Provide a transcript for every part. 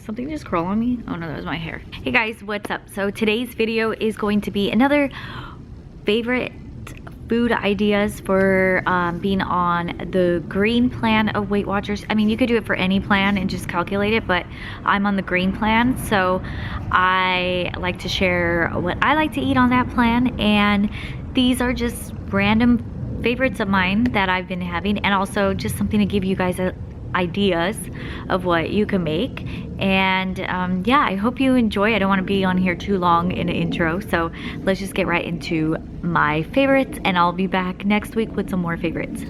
Something just crawl on me? Oh no, that was my hair. Hey guys, what's up? So today's video is going to be another favorite food ideas for being on the green plan of Weight Watchers. I mean, you could do it for any plan and just calculate it, but I'm on the green plan, so I like to share what I like to eat on that plan, and these are just random favorites of mine that I've been having, and also just something to give you guys ideas of what you can make. And yeah, I hope you enjoy. I don't want to be on here too long in an intro, so let's just get right into my favorites, and I'll be back next week with some more favorites.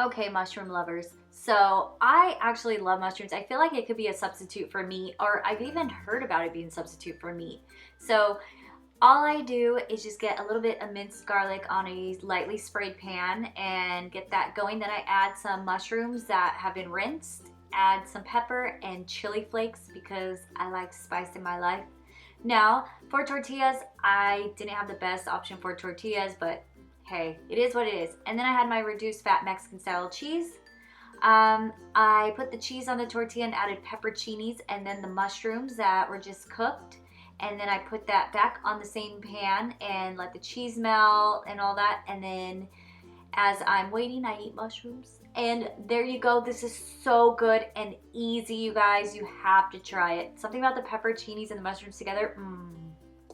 Okay, mushroom lovers, so I actually love mushrooms. I feel like it could be a substitute for meat, or I've even heard about it being a substitute for meat. So all I do is just get a little bit of minced garlic on a lightly sprayed pan and get that going. Then I add some mushrooms that have been rinsed, add some pepper and chili flakes because I like spice in my life. Now, for tortillas, I didn't have the best option for tortillas, but hey, it is what it is. And then I had my reduced fat Mexican style cheese. I put the cheese on the tortilla and added pepperoncinis and then the mushrooms that were just cooked. And then I put that back on the same pan and let the cheese melt and all that. And then as I'm waiting, I eat mushrooms. And there you go. This is so good and easy, you guys. You have to try it. Something about the pepperoncinis and the mushrooms together.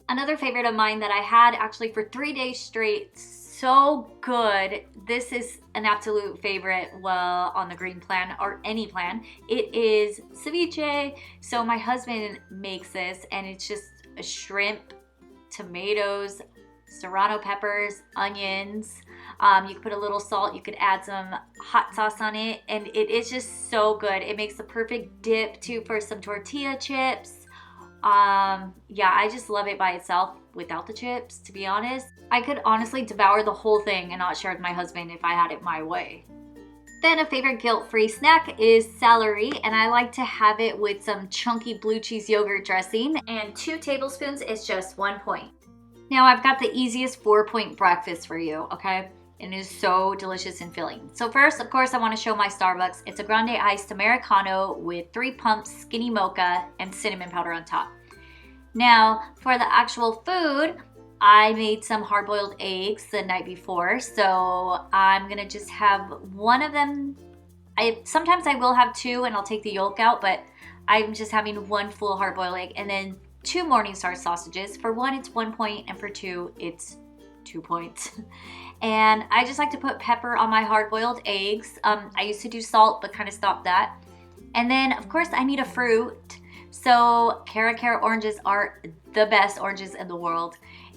Another favorite of mine that I had actually for 3 days straight. So good. This is an absolute favorite, well, on the green plan or any plan. It is ceviche. So my husband makes this, and it's just a shrimp, tomatoes, serrano peppers, onions. You could put a little salt. You could add some hot sauce on it, and it is just so good. It makes the perfect dip too for some tortilla chips. Yeah, I just love it by itself without the chips, to be honest. I could honestly devour the whole thing and not share with my husband if I had it my way. Then a favorite guilt-free snack is celery, and I like to have it with some chunky blue cheese yogurt dressing, and 2 tablespoons is just 1 point. Now I've got the easiest 4-point breakfast for you, okay? And it is so delicious and filling. So first, of course, I want to show my Starbucks. It's a grande iced Americano with 3 pumps, skinny mocha, and cinnamon powder on top. Now, for the actual food, I made some hard-boiled eggs the night before, so I'm gonna just have one of them. Sometimes I will have 2 and I'll take the yolk out, but I'm just having 1 full hard-boiled egg, and then 2 Morningstar sausages. For 1, it's 1 point, and for 2, it's 2 points. And I just like to put pepper on my hard-boiled eggs. I used to do salt, but kind of stopped that. And then, of course, I need a fruit. So Cara oranges are the best oranges in the world.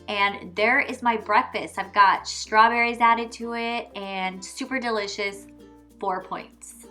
And there is my breakfast. I've got strawberries added to it and super delicious, 4 points.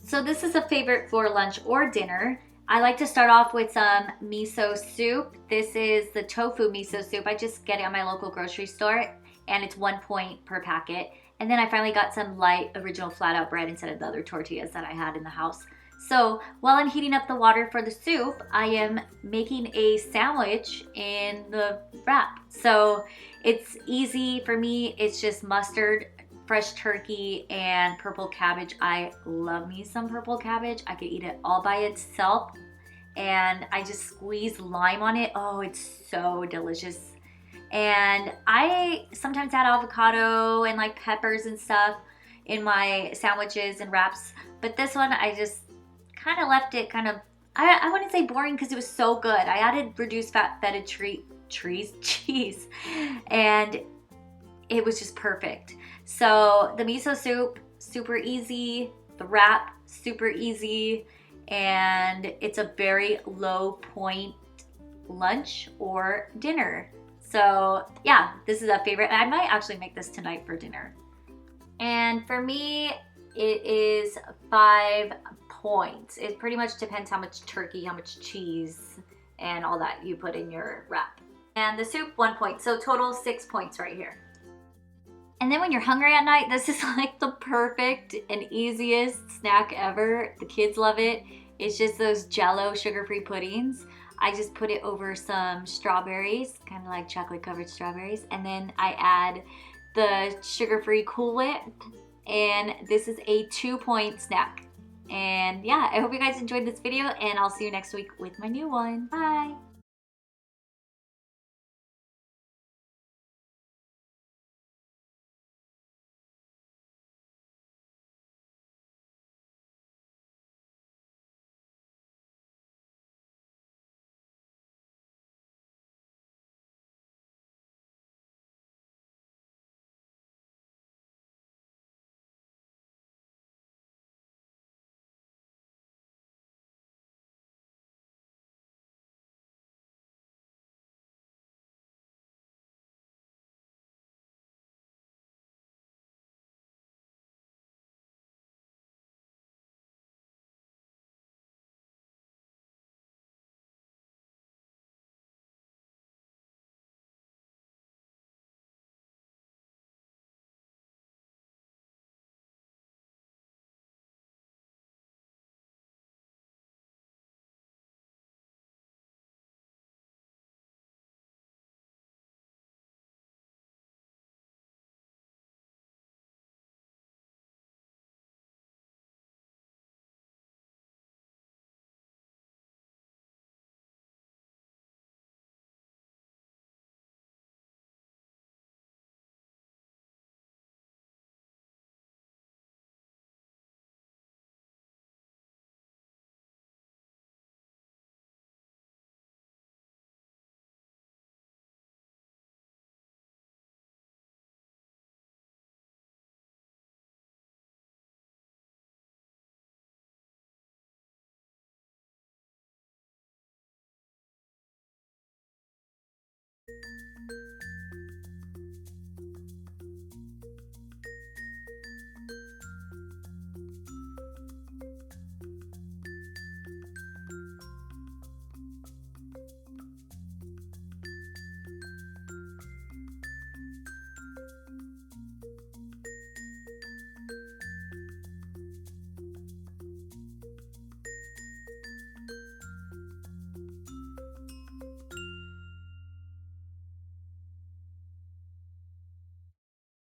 So this is a favorite for lunch or dinner. I like to start off with some miso soup. This is the tofu miso soup. I just get it at my local grocery store, and it's 1 point per packet. And then I finally got some light original flat out bread instead of the other tortillas that I had in the house. So while I'm heating up the water for the soup, I am making a sandwich in the wrap. So it's easy for me. It's just mustard, fresh turkey, and purple cabbage. I love me some purple cabbage. I could eat it all by itself. And I just squeeze lime on it. Oh, it's so delicious. And I sometimes add avocado and like peppers and stuff in my sandwiches and wraps. But this one, I just kind of left it kind of, I wouldn't say boring because it was so good. I added reduced fat feta cheese, and it was just perfect. So the miso soup, super easy. The wrap, super easy. And it's a very low point lunch or dinner. So yeah, this is a favorite. I might actually make this tonight for dinner. And for me, it is 5 points. It pretty much depends how much turkey, how much cheese, and all that you put in your wrap. And the soup, 1 point. So total 6 points right here. And then when you're hungry at night, this is like the perfect and easiest snack ever. The kids love it. It's just those Jell-O sugar-free puddings. I just put it over some strawberries, kind of like chocolate covered strawberries. And then I add the sugar-free Cool Whip. And this is a 2 point snack. And yeah, I hope you guys enjoyed this video, and I'll see you next week with my new one. Bye!